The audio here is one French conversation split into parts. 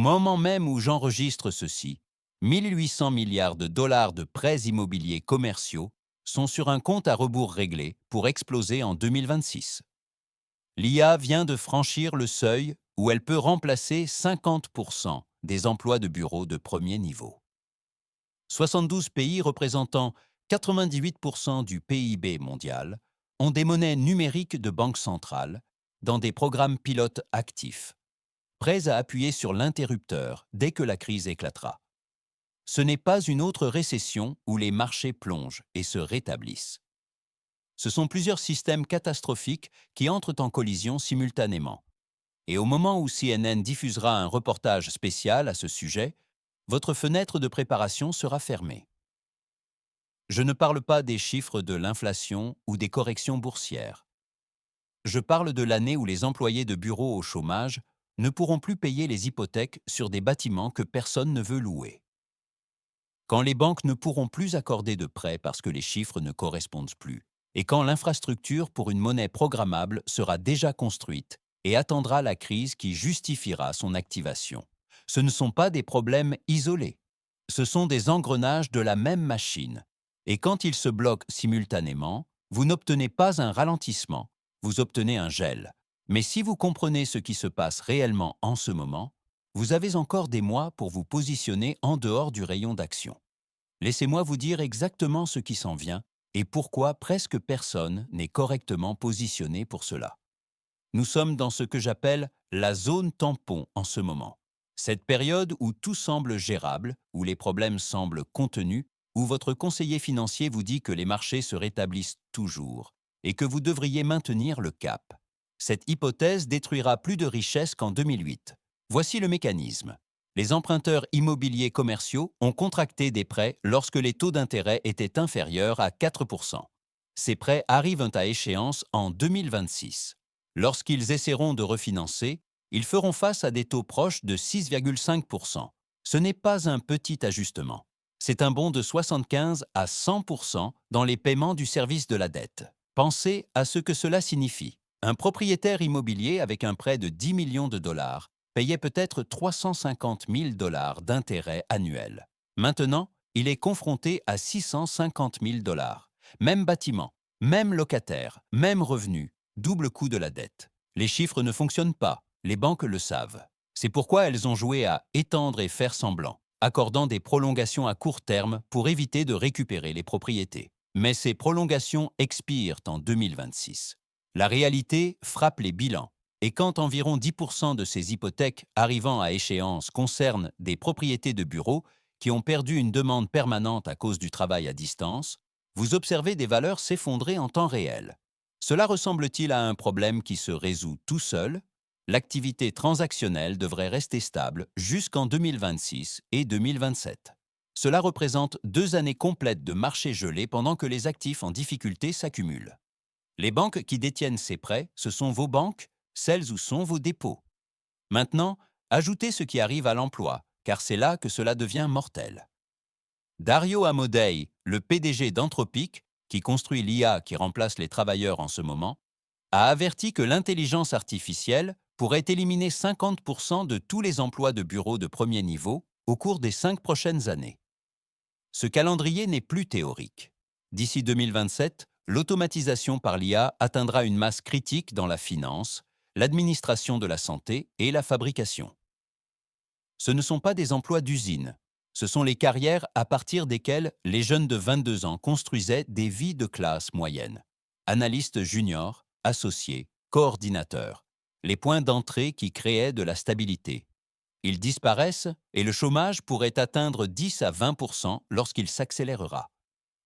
moment même où j'enregistre ceci, 1800 milliards de dollars de prêts immobiliers commerciaux sont sur un compte à rebours réglé pour exploser en 2026. L'IA vient de franchir le seuil où elle peut remplacer 50% des emplois de bureau de premier niveau. 72 pays représentant 98% du PIB mondial ont des monnaies numériques de banque centrale dans des programmes pilotes actifs, prêts à appuyer sur l'interrupteur dès que la crise éclatera. Ce n'est pas une autre récession où les marchés plongent et se rétablissent. Ce sont plusieurs systèmes catastrophiques qui entrent en collision simultanément. Et au moment où CNN diffusera un reportage spécial à ce sujet, votre fenêtre de préparation sera fermée. Je ne parle pas des chiffres de l'inflation ou des corrections boursières. Je parle de l'année où les employés de bureau au chômage ne pourront plus payer les hypothèques sur des bâtiments que personne ne veut louer. Quand les banques ne pourront plus accorder de prêts parce que les chiffres ne correspondent plus, et quand l'infrastructure pour une monnaie programmable sera déjà construite et attendra la crise qui justifiera son activation. Ce ne sont pas des problèmes isolés. Ce sont des engrenages de la même machine. Et quand ils se bloquent simultanément, vous n'obtenez pas un ralentissement, vous obtenez un gel. Mais si vous comprenez ce qui se passe réellement en ce moment, vous avez encore des mois pour vous positionner en dehors du rayon d'action. Laissez-moi vous dire exactement ce qui s'en vient et pourquoi presque personne n'est correctement positionné pour cela. Nous sommes dans ce que j'appelle la zone tampon en ce moment. Cette période où tout semble gérable, où les problèmes semblent contenus, où votre conseiller financier vous dit que les marchés se rétablissent toujours et que vous devriez maintenir le cap. Cette hypothèse détruira plus de richesses qu'en 2008. Voici le mécanisme. Les emprunteurs immobiliers commerciaux ont contracté des prêts lorsque les taux d'intérêt étaient inférieurs à 4%. Ces prêts arrivent à échéance en 2026. Lorsqu'ils essaieront de refinancer, ils feront face à des taux proches de 6,5%. Ce n'est pas un petit ajustement. C'est un bond de 75 à 100% dans les paiements du service de la dette. Pensez à ce que cela signifie. Un propriétaire immobilier avec un prêt de 10 millions de dollars payait peut-être 350 000 dollars d'intérêts annuels. Maintenant, il est confronté à 650 000 dollars. Même bâtiment, même locataire, même revenu, double coût de la dette. Les chiffres ne fonctionnent pas, les banques le savent. C'est pourquoi elles ont joué à étendre et faire semblant, accordant des prolongations à court terme pour éviter de récupérer les propriétés. Mais ces prolongations expirent en 2026. La réalité frappe les bilans. Et quand environ 10% de ces hypothèques arrivant à échéance concernent des propriétés de bureaux qui ont perdu une demande permanente à cause du travail à distance, vous observez des valeurs s'effondrer en temps réel. Cela ressemble-t-il à un problème qui se résout tout seul? L'activité transactionnelle devrait rester stable jusqu'en 2026 et 2027. Cela représente 2 années complètes de marché gelé pendant que les actifs en difficulté s'accumulent. Les banques qui détiennent ces prêts, ce sont vos banques, celles où sont vos dépôts. Maintenant, ajoutez ce qui arrive à l'emploi, car c'est là que cela devient mortel. Dario Amodei, le PDG d'Anthropic, qui construit l'IA qui remplace les travailleurs en ce moment, a averti que l'intelligence artificielle pourrait éliminer 50% de tous les emplois de bureau de premier niveau au cours des 5 prochaines années. Ce calendrier n'est plus théorique. D'ici 2027, l'automatisation par l'IA atteindra une masse critique dans la finance, l'administration de la santé et la fabrication. Ce ne sont pas des emplois d'usine, ce sont les carrières à partir desquelles les jeunes de 22 ans construisaient des vies de classe moyenne. Analystes juniors, associés, coordinateurs, les points d'entrée qui créaient de la stabilité. Ils disparaissent et le chômage pourrait atteindre 10 à 20% lorsqu'il s'accélérera.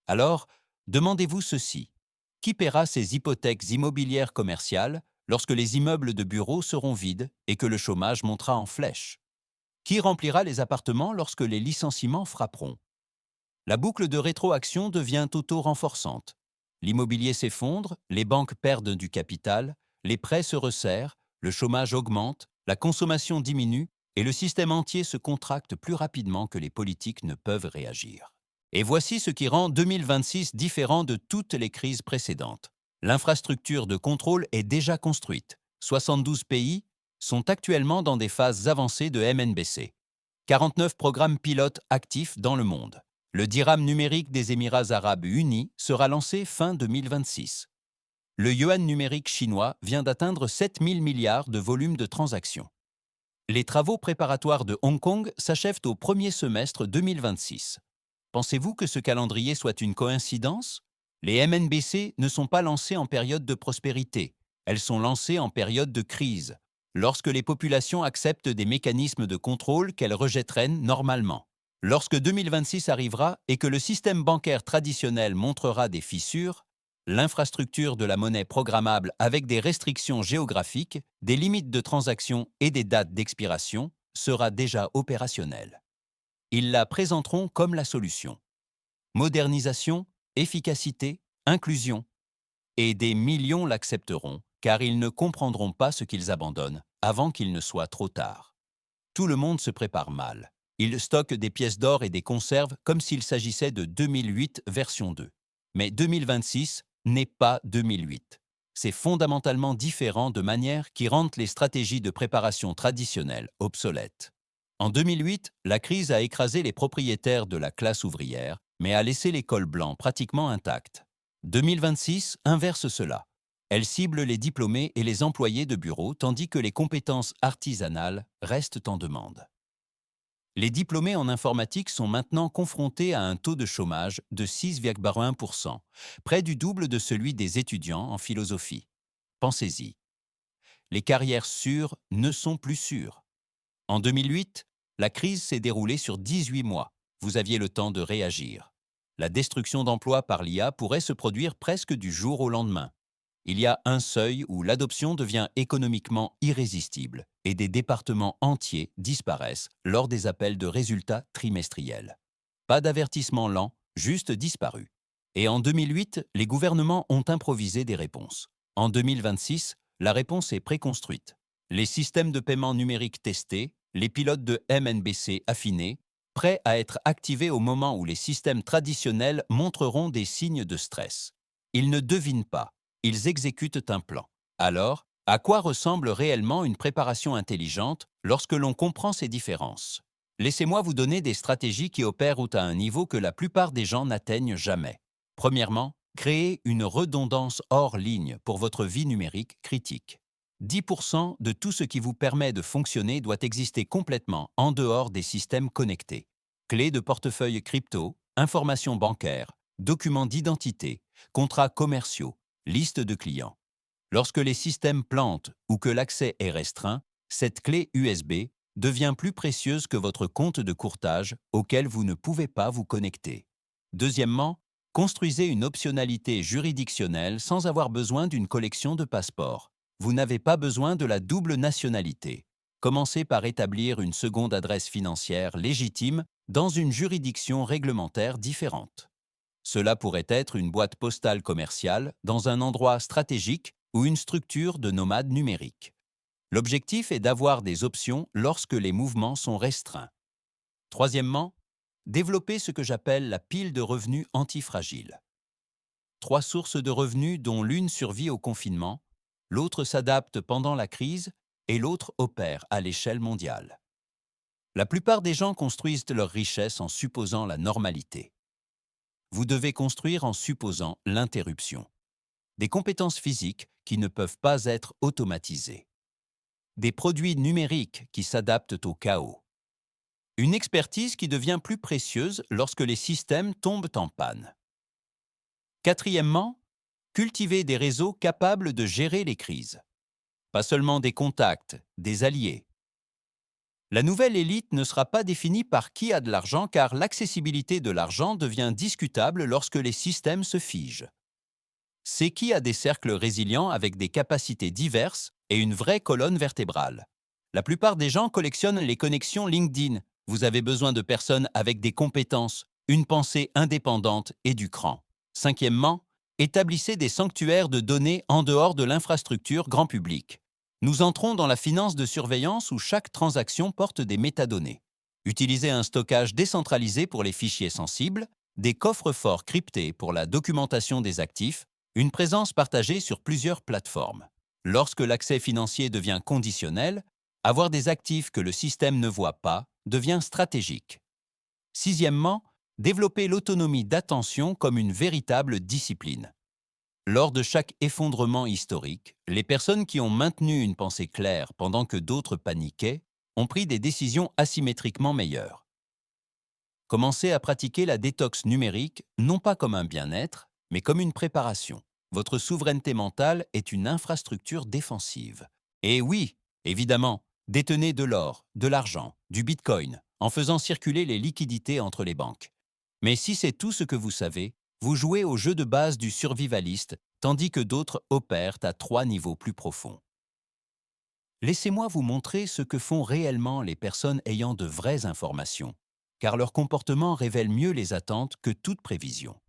Alors, demandez-vous ceci. Qui paiera ces hypothèques immobilières commerciales lorsque les immeubles de bureaux seront vides et que le chômage montera en flèche? Qui remplira les appartements lorsque les licenciements frapperont? La boucle de rétroaction devient auto-renforçante. L'immobilier s'effondre, les banques perdent du capital, les prêts se resserrent, le chômage augmente, la consommation diminue et le système entier se contracte plus rapidement que les politiques ne peuvent réagir. Et voici ce qui rend 2026 différent de toutes les crises précédentes. L'infrastructure de contrôle est déjà construite. 72 pays, sont actuellement dans des phases avancées de MNBC. 49 programmes pilotes actifs dans le monde. Le dirham numérique des Émirats arabes unis sera lancé fin 2026. Le yuan numérique chinois vient d'atteindre 7 000 milliards de volume de transactions. Les travaux préparatoires de Hong Kong s'achèvent au premier semestre 2026. Pensez-vous que ce calendrier soit une coïncidence? Les MNBC ne sont pas lancées en période de prospérité, elles sont lancées en période de crise, lorsque les populations acceptent des mécanismes de contrôle qu'elles rejetteraient normalement. Lorsque 2026 arrivera et que le système bancaire traditionnel montrera des fissures, l'infrastructure de la monnaie programmable avec des restrictions géographiques, des limites de transaction et des dates d'expiration sera déjà opérationnelle. Ils la présenteront comme la solution. Modernisation, efficacité, inclusion. Et des millions l'accepteront, car ils ne comprendront pas ce qu'ils abandonnent avant qu'il ne soit trop tard. Tout le monde se prépare mal. Ils stockent des pièces d'or et des conserves comme s'il s'agissait de 2008 version 2. Mais 2026 n'est pas 2008. C'est fondamentalement différent de manière qui rendent les stratégies de préparation traditionnelles obsolètes. En 2008, la crise a écrasé les propriétaires de la classe ouvrière, mais a laissé les cols blancs pratiquement intacts. 2026 inverse cela. Elle cible les diplômés et les employés de bureau tandis que les compétences artisanales restent en demande. Les diplômés en informatique sont maintenant confrontés à un taux de chômage de 6,1%, près du double de celui des étudiants en philosophie. Pensez-y. Les carrières sûres ne sont plus sûres. En 2008, la crise s'est déroulée sur 18 mois. Vous aviez le temps de réagir. La destruction d'emplois par l'IA pourrait se produire presque du jour au lendemain. Il y a un seuil où l'adoption devient économiquement irrésistible et des départements entiers disparaissent lors des appels de résultats trimestriels. Pas d'avertissement lent, juste disparu. Et en 2008, les gouvernements ont improvisé des réponses. En 2026, la réponse est préconstruite. Les systèmes de paiement numérique testés, les pilotes de MNBC affinés, prêts à être activés au moment où les systèmes traditionnels montreront des signes de stress. Ils ne devinent pas. Ils exécutent un plan. Alors, à quoi ressemble réellement une préparation intelligente lorsque l'on comprend ces différences? Laissez-moi vous donner des stratégies qui opèrent à un niveau que la plupart des gens n'atteignent jamais. Premièrement, créez une redondance hors ligne pour votre vie numérique critique. 10% de tout ce qui vous permet de fonctionner doit exister complètement en dehors des systèmes connectés. Clés de portefeuille crypto, informations bancaires, documents d'identité, contrats commerciaux, liste de clients. Lorsque les systèmes plantent ou que l'accès est restreint, cette clé USB devient plus précieuse que votre compte de courtage auquel vous ne pouvez pas vous connecter. Deuxièmement, construisez une optionnalité juridictionnelle sans avoir besoin d'une collection de passeports. Vous n'avez pas besoin de la double nationalité. Commencez par établir une seconde adresse financière légitime dans une juridiction réglementaire différente. Cela pourrait être une boîte postale commerciale dans un endroit stratégique ou une structure de nomade numérique. L'objectif est d'avoir des options lorsque les mouvements sont restreints. Troisièmement, développer ce que j'appelle la pile de revenus antifragile. 3 sources de revenus dont l'une survit au confinement, l'autre s'adapte pendant la crise et l'autre opère à l'échelle mondiale. La plupart des gens construisent leur richesse en supposant la normalité. Vous devez construire en supposant l'interruption. Des compétences physiques qui ne peuvent pas être automatisées. Des produits numériques qui s'adaptent au chaos. Une expertise qui devient plus précieuse lorsque les systèmes tombent en panne. Quatrièmement, cultiver des réseaux capables de gérer les crises. Pas seulement des contacts, des alliés. La nouvelle élite ne sera pas définie par qui a de l'argent car l'accessibilité de l'argent devient discutable lorsque les systèmes se figent. C'est qui a des cercles résilients avec des capacités diverses et une vraie colonne vertébrale. La plupart des gens collectionnent les connexions LinkedIn. Vous avez besoin de personnes avec des compétences, une pensée indépendante et du cran. Cinquièmement, établissez des sanctuaires de données en dehors de l'infrastructure grand public. Nous entrons dans la finance de surveillance où chaque transaction porte des métadonnées. Utilisez un stockage décentralisé pour les fichiers sensibles, des coffres-forts cryptés pour la documentation des actifs, une présence partagée sur plusieurs plateformes. Lorsque l'accès financier devient conditionnel, Avoir des actifs que le système ne voit pas devient stratégique. Sixièmement, développer l'autonomie d'attention comme une véritable discipline. Lors de chaque effondrement historique, les personnes qui ont maintenu une pensée claire pendant que d'autres paniquaient ont pris des décisions asymétriquement meilleures. Commencez à pratiquer la détox numérique non pas comme un bien-être, mais comme une préparation. Votre souveraineté mentale est une infrastructure défensive. Et oui, évidemment, détenez de l'or, de l'argent, du bitcoin, en faisant circuler les liquidités entre les banques. Mais si c'est tout ce que vous savez, vous jouez au jeu de base du survivaliste, tandis que d'autres opèrent à 3 niveaux plus profonds. Laissez-moi vous montrer ce que font réellement les personnes ayant de vraies informations, car leur comportement révèle mieux les attentes que toute prévision.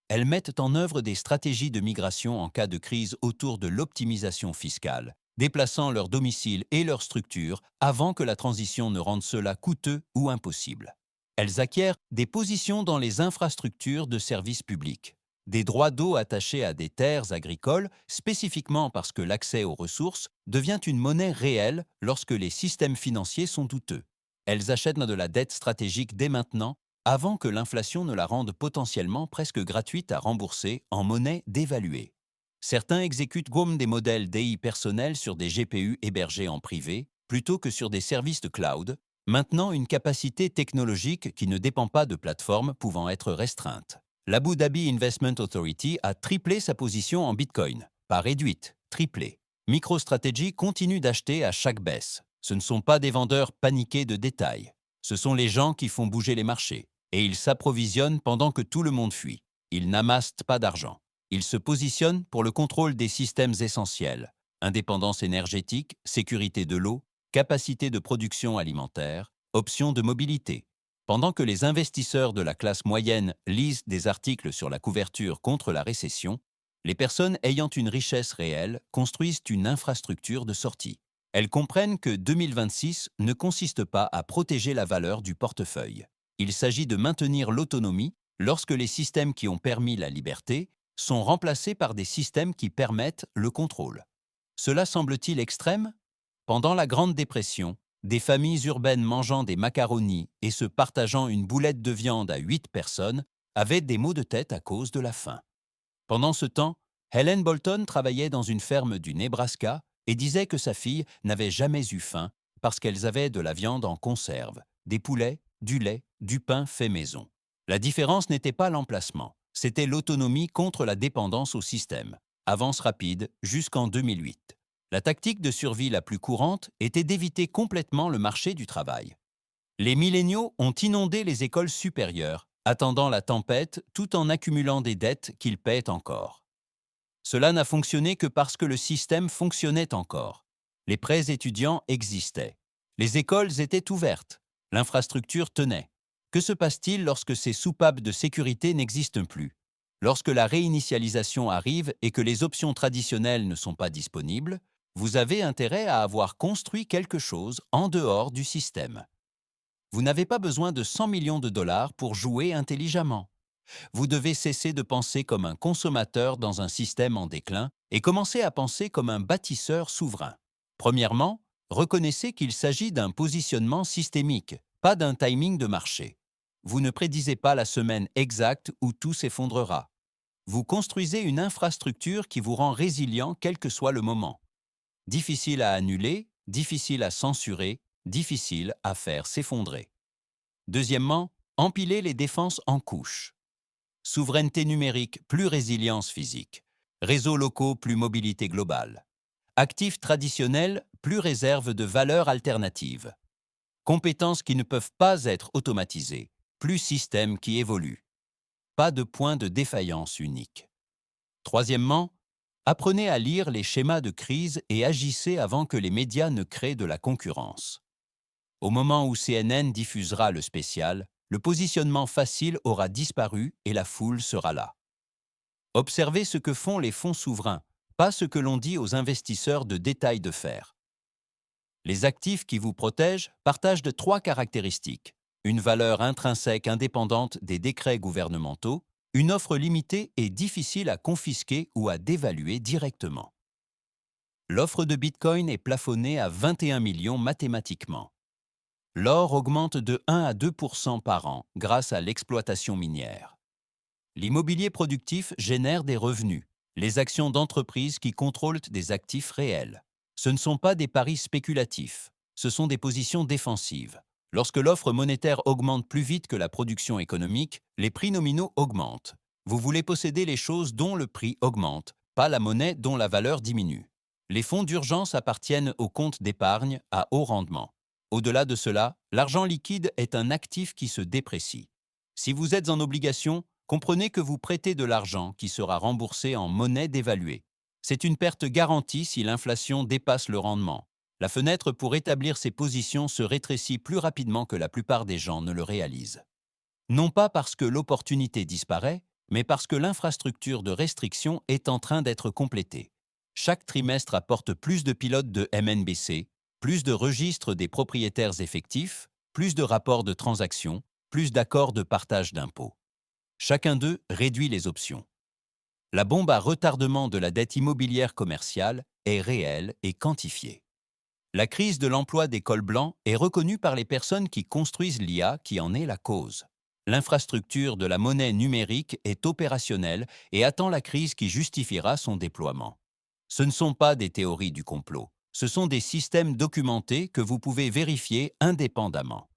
Elles mettent en œuvre des stratégies de migration en cas de crise autour de l'optimisation fiscale, déplaçant leur domicile et leur structure avant que la transition ne rende cela coûteux ou impossible. Elles acquièrent des positions dans les infrastructures de services publics, des droits d'eau attachés à des terres agricoles, spécifiquement parce que l'accès aux ressources devient une monnaie réelle lorsque les systèmes financiers sont douteux. Elles achètent de la dette stratégique dès maintenant, avant que l'inflation ne la rende potentiellement presque gratuite à rembourser en monnaie dévaluée. Certains exécutent comme des modèles d'AI personnels sur des GPU hébergés en privé, plutôt que sur des services de cloud, maintenant une capacité technologique qui ne dépend pas de plateformes pouvant être restreintes. L'Abu Dhabi Investment Authority a triplé sa position en Bitcoin. Pas réduite, triplée. MicroStrategy continue d'acheter à chaque baisse. Ce ne sont pas des vendeurs paniqués de détails. Ce sont les gens qui font bouger les marchés. Et ils s'approvisionnent pendant que tout le monde fuit. Ils n'amassent pas d'argent. Ils se positionnent pour le contrôle des systèmes essentiels. Indépendance énergétique, sécurité de l'eau, capacité de production alimentaire, options de mobilité. Pendant que les investisseurs de la classe moyenne lisent des articles sur la couverture contre la récession, les personnes ayant une richesse réelle construisent une infrastructure de sortie. Elles comprennent que 2026 ne consiste pas à protéger la valeur du portefeuille. Il s'agit de maintenir l'autonomie lorsque les systèmes qui ont permis la liberté sont remplacés par des systèmes qui permettent le contrôle. Cela semble-t-il extrême ? Pendant la Grande Dépression, des familles urbaines mangeant des macaronis et se partageant une boulette de viande à 8 personnes avaient des maux de tête à cause de la faim. Pendant ce temps, Helen Bolton travaillait dans une ferme du Nebraska et disait que sa fille n'avait jamais eu faim parce qu'elles avaient de la viande en conserve, des poulets, du lait, du pain fait maison. La différence n'était pas l'emplacement, c'était l'autonomie contre la dépendance au système. Avance rapide jusqu'en 2008. La tactique de survie la plus courante était d'éviter complètement le marché du travail. Les milléniaux ont inondé les écoles supérieures, attendant la tempête tout en accumulant des dettes qu'ils paient encore. Cela n'a fonctionné que parce que le système fonctionnait encore. Les prêts étudiants existaient. Les écoles étaient ouvertes. L'infrastructure tenait. Que se passe-t-il lorsque ces soupapes de sécurité n'existent plus? Lorsque la réinitialisation arrive et que les options traditionnelles ne sont pas disponibles, vous avez intérêt à avoir construit quelque chose en dehors du système. Vous n'avez pas besoin de 100 millions de dollars pour jouer intelligemment. Vous devez cesser de penser comme un consommateur dans un système en déclin et commencer à penser comme un bâtisseur souverain. Premièrement, reconnaissez qu'il s'agit d'un positionnement systémique, pas d'un timing de marché. Vous ne prédisez pas la semaine exacte où tout s'effondrera. Vous construisez une infrastructure qui vous rend résilient quel que soit le moment. Difficile à annuler, difficile à censurer, difficile à faire s'effondrer. Deuxièmement, empilez les défenses en couches. Souveraineté numérique plus résilience physique. Réseaux locaux plus mobilité globale. Actifs traditionnels plus réserve de valeurs alternatives. Compétences qui ne peuvent pas être automatisées, plus systèmes qui évoluent. Pas de point de défaillance unique. Troisièmement, apprenez à lire les schémas de crise et agissez avant que les médias ne créent de la concurrence. Au moment où CNN diffusera le spécial, le positionnement facile aura disparu et la foule sera là. Observez ce que font les fonds souverains, pas ce que l'on dit aux investisseurs de détail de fer. Les actifs qui vous protègent partagent de 3 caractéristiques: une valeur intrinsèque indépendante des décrets gouvernementaux, une offre limitée et difficile à confisquer ou à dévaluer directement. L'offre de Bitcoin est plafonnée à 21 millions mathématiquement. L'or augmente de 1 à 2% par an grâce à l'exploitation minière. L'immobilier productif génère des revenus, les actions d'entreprises qui contrôlent des actifs réels. Ce ne sont pas des paris spéculatifs, ce sont des positions défensives. Lorsque l'offre monétaire augmente plus vite que la production économique, les prix nominaux augmentent. Vous voulez posséder les choses dont le prix augmente, pas la monnaie dont la valeur diminue. Les fonds d'urgence appartiennent aux comptes d'épargne à haut rendement. Au-delà de cela, l'argent liquide est un actif qui se déprécie. Si vous êtes en obligation, comprenez que vous prêtez de l'argent qui sera remboursé en monnaie dévaluée. C'est une perte garantie si l'inflation dépasse le rendement. La fenêtre pour établir ses positions se rétrécit plus rapidement que la plupart des gens ne le réalisent. Non pas parce que l'opportunité disparaît, mais parce que l'infrastructure de restriction est en train d'être complétée. Chaque trimestre apporte plus de pilotes de MNBC, plus de registres des propriétaires effectifs, plus de rapports de transactions, plus d'accords de partage d'impôts. Chacun d'eux réduit les options. La bombe à retardement de la dette immobilière commerciale est réelle et quantifiée. La crise de l'emploi des cols blancs est reconnue par les personnes qui construisent l'IA qui en est la cause. L'infrastructure de la monnaie numérique est opérationnelle et attend la crise qui justifiera son déploiement. Ce ne sont pas des théories du complot, ce sont des systèmes documentés que vous pouvez vérifier indépendamment.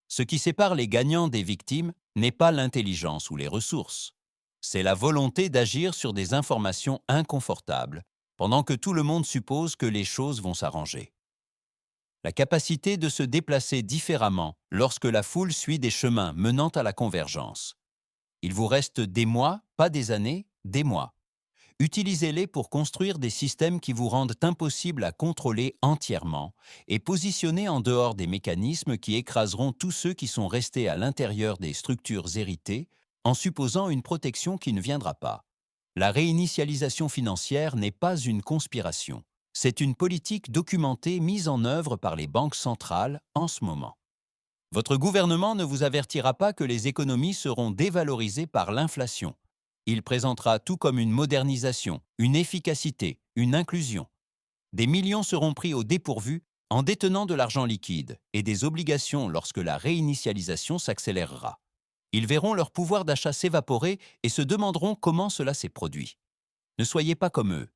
Ce qui sépare les gagnants des victimes n'est pas l'intelligence ou les ressources. C'est la volonté d'agir sur des informations inconfortables, pendant que tout le monde suppose que les choses vont s'arranger. La capacité de se déplacer différemment lorsque la foule suit des chemins menant à la convergence. Il vous reste des mois, pas des années, des mois. Utilisez-les pour construire des systèmes qui vous rendent impossible à contrôler entièrement et positionnez en dehors des mécanismes qui écraseront tous ceux qui sont restés à l'intérieur des structures héritées en supposant une protection qui ne viendra pas. La réinitialisation financière n'est pas une conspiration. C'est une politique documentée mise en œuvre par les banques centrales en ce moment. Votre gouvernement ne vous avertira pas que les économies seront dévalorisées par l'inflation. Il présentera tout comme une modernisation, une efficacité, une inclusion. Des millions seront pris au dépourvu en détenant de l'argent liquide et des obligations lorsque la réinitialisation s'accélérera. Ils verront leur pouvoir d'achat s'évaporer et se demanderont comment cela s'est produit. Ne soyez pas comme eux.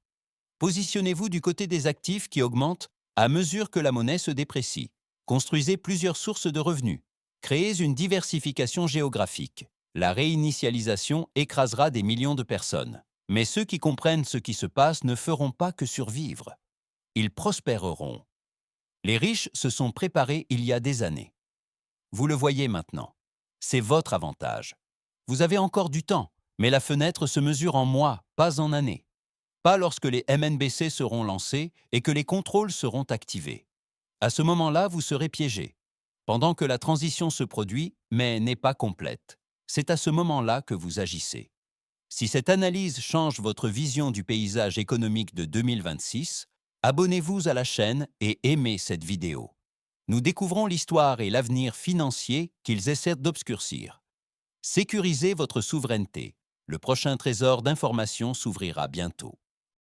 Positionnez-vous du côté des actifs qui augmentent à mesure que la monnaie se déprécie. Construisez plusieurs sources de revenus. Créez une diversification géographique. La réinitialisation écrasera des millions de personnes. Mais ceux qui comprennent ce qui se passe ne feront pas que survivre. Ils prospéreront. Les riches se sont préparés il y a des années. Vous le voyez maintenant. C'est votre avantage. Vous avez encore du temps, mais la fenêtre se mesure en mois, pas en années. Pas lorsque les MNBC seront lancés et que les contrôles seront activés. À ce moment-là, vous serez piégé. Pendant que la transition se produit, mais n'est pas complète. C'est à ce moment-là que vous agissez. Si cette analyse change votre vision du paysage économique de 2026, abonnez-vous à la chaîne et aimez cette vidéo. Nous découvrons l'histoire et l'avenir financier qu'ils essaient d'obscurcir. Sécurisez votre souveraineté. Le prochain trésor d'informations s'ouvrira bientôt.